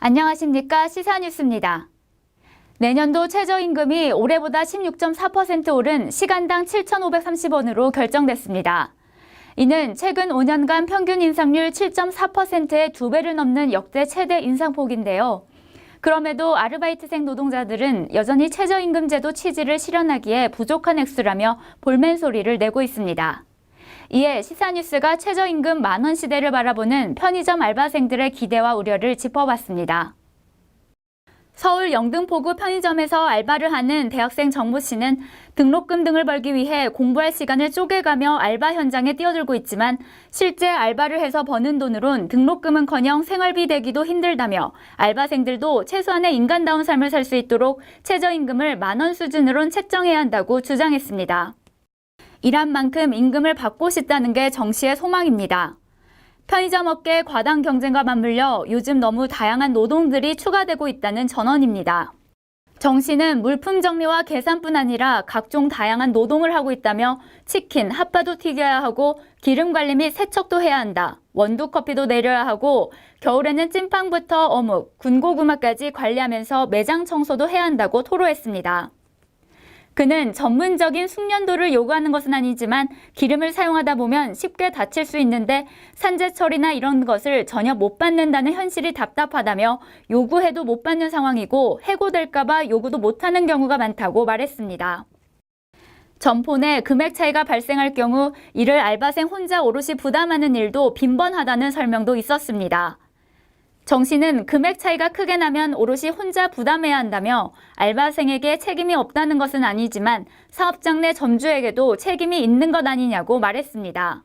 안녕하십니까. 시사뉴스입니다. 내년도 최저임금이 올해보다 16.4% 오른 시간당 7,530원으로 결정됐습니다. 이는 최근 5년간 평균 인상률 7.4%의 2배를 넘는 역대 최대 인상폭인데요. 그럼에도 아르바이트생 노동자들은 여전히 최저임금 제도 취지를 실현하기에 부족한 액수라며 볼멘 소리를 내고 있습니다. 이에 시사뉴스가 최저임금 만원 시대를 바라보는 편의점 알바생들의 기대와 우려를 짚어봤습니다. 서울 영등포구 편의점에서 알바를 하는 대학생 정모 씨는 등록금 등을 벌기 위해 공부할 시간을 쪼개가며 알바 현장에 뛰어들고 있지만 실제 알바를 해서 버는 돈으론 등록금은커녕 생활비 대기도 힘들다며 알바생들도 최소한의 인간다운 삶을 살 수 있도록 최저임금을 만원 수준으론 책정해야 한다고 주장했습니다. 일한 만큼 임금을 받고 싶다는 게 정 씨의 소망입니다. 편의점 업계의 과당 경쟁과 맞물려 요즘 너무 다양한 노동들이 추가되고 있다는 전언입니다. 정 씨는 물품 정리와 계산뿐 아니라 각종 다양한 노동을 하고 있다며 치킨, 핫바도 튀겨야 하고 기름 관리 및 세척도 해야 한다. 원두 커피도 내려야 하고 겨울에는 찐빵부터 어묵, 군고구마까지 관리하면서 매장 청소도 해야 한다고 토로했습니다. 그는 전문적인 숙련도를 요구하는 것은 아니지만 기름을 사용하다 보면 쉽게 다칠 수 있는데 산재 처리나 이런 것을 전혀 못 받는다는 현실이 답답하다며 요구해도 못 받는 상황이고 해고될까 봐 요구도 못하는 경우가 많다고 말했습니다. 점포 내 금액 차이가 발생할 경우 이를 알바생 혼자 오롯이 부담하는 일도 빈번하다는 설명도 있었습니다. 정 씨는 금액 차이가 크게 나면 오롯이 혼자 부담해야 한다며 알바생에게 책임이 없다는 것은 아니지만 사업장 내 점주에게도 책임이 있는 것 아니냐고 말했습니다.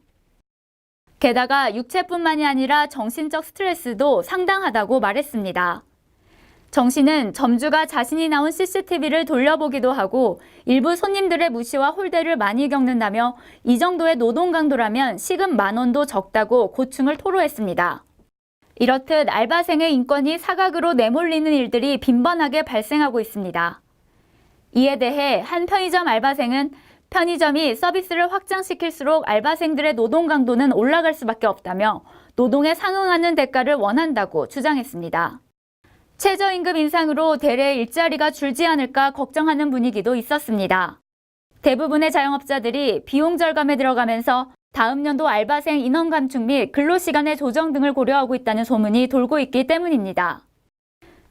게다가 육체뿐만이 아니라 정신적 스트레스도 상당하다고 말했습니다. 정 씨는 점주가 자신이 나온 CCTV를 돌려보기도 하고 일부 손님들의 무시와 홀대를 많이 겪는다며 이 정도의 노동 강도라면 시급 만원도 적다고 고충을 토로했습니다. 이렇듯 알바생의 인권이 사각으로 내몰리는 일들이 빈번하게 발생하고 있습니다. 이에 대해 한 편의점 알바생은 편의점이 서비스를 확장시킬수록 알바생들의 노동 강도는 올라갈 수밖에 없다며 노동에 상응하는 대가를 원한다고 주장했습니다. 최저임금 인상으로 대래 일자리가 줄지 않을까 걱정하는 분위기도 있었습니다. 대부분의 자영업자들이 비용 절감에 들어가면서 다음 연도 알바생 인원 감축 및 근로시간의 조정 등을 고려하고 있다는 소문이 돌고 있기 때문입니다.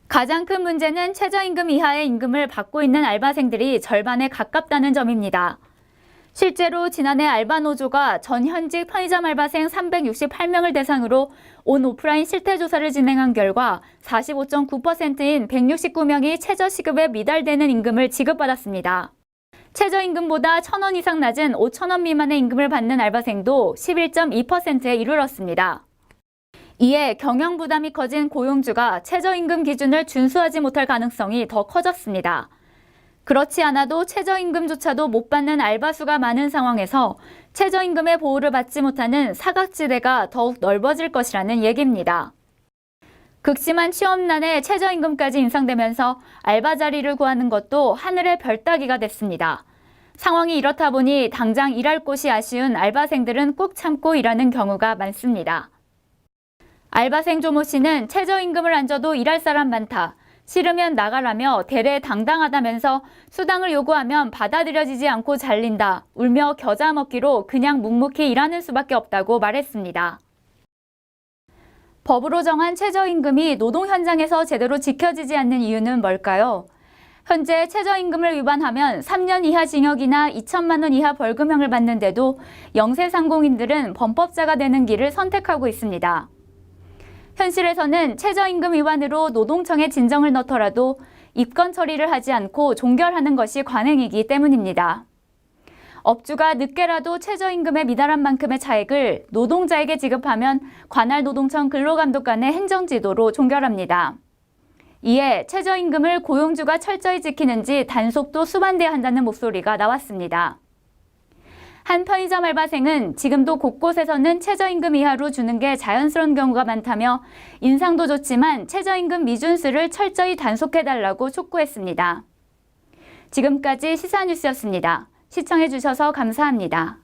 가장 큰 문제는 최저임금 이하의 임금을 받고 있는 알바생들이 절반에 가깝다는 점입니다. 실제로 지난해 알바노조가 전 현직 편의점 알바생 368명을 대상으로 온 오프라인 실태조사를 진행한 결과 45.9%인 169명이 최저시급에 미달되는 임금을 지급받았습니다. 최저임금보다 1,000원 이상 낮은 5,000원 미만의 임금을 받는 알바생도 11.2%에 이르렀습니다. 이에 경영 부담이 커진 고용주가 최저임금 기준을 준수하지 못할 가능성이 더 커졌습니다. 그렇지 않아도 최저임금조차도 못 받는 알바 수가 많은 상황에서 최저임금의 보호를 받지 못하는 사각지대가 더욱 넓어질 것이라는 얘기입니다. 극심한 취업난에 최저임금까지 인상되면서 알바 자리를 구하는 것도 하늘의 별 따기가 됐습니다. 상황이 이렇다 보니 당장 일할 곳이 아쉬운 알바생들은 꾹 참고 일하는 경우가 많습니다. 알바생 조모 씨는 최저임금을 안 줘도 일할 사람 많다. 싫으면 나가라며 대래 당당하다면서 수당을 요구하면 받아들여지지 않고 잘린다. 울며 겨자 먹기로 그냥 묵묵히 일하는 수밖에 없다고 말했습니다. 법으로 정한 최저임금이 노동 현장에서 제대로 지켜지지 않는 이유는 뭘까요? 현재 최저임금을 위반하면 3년 이하 징역이나 2천만 원 이하 벌금형을 받는데도 영세상공인들은 범법자가 되는 길을 선택하고 있습니다. 현실에서는 최저임금 위반으로 노동청에 진정을 넣더라도 입건 처리를 하지 않고 종결하는 것이 관행이기 때문입니다. 업주가 늦게라도 최저임금에 미달한 만큼의 차액을 노동자에게 지급하면 관할 노동청 근로감독 간의 행정지도로 종결합니다. 이에 최저임금을 고용주가 철저히 지키는지 단속도 수반돼야 한다는 목소리가 나왔습니다. 한 편의점 알바생은 지금도 곳곳에서는 최저임금 이하로 주는 게 자연스러운 경우가 많다며 인상도 좋지만 최저임금 미준수를 철저히 단속해달라고 촉구했습니다. 지금까지 시사뉴스였습니다. 시청해주셔서 감사합니다.